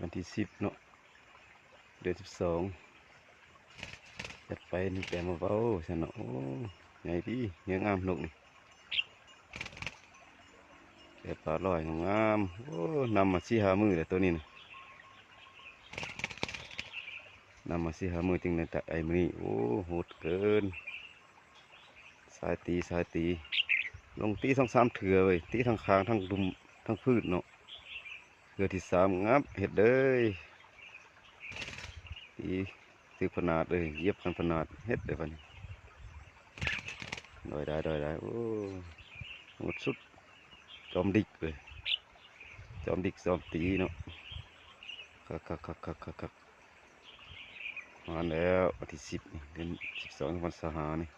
วันที่10เนาะเดือน12จัดไปนี่แต่มาเว้าซะเนาะโอ้ใหญ่ดีเนื้องามนกนี่แต่ปลาลอยงามโอ้นำมา4-5มื้อแล้วตัวนี้นะนำมา4-5มื้อจึงได้แต่ไอ้มื้อนี้โอ้โหดเกินสายตีลงตี2-3เถื่อเว้ยตีทั้งคางทั้งดุมทั้งพืชเนาะเถื่อที่3งับเฮ็ดเลยตีถือขนาดเลยเย็บกันขนาดเฮ็ดเลยบัดนี้ได้โอ้หมดสุดจอมดิกเลยจอมดิกจอมตีเนาะคักมาแล้ววันที่10นี่เดือน12วันสหานี่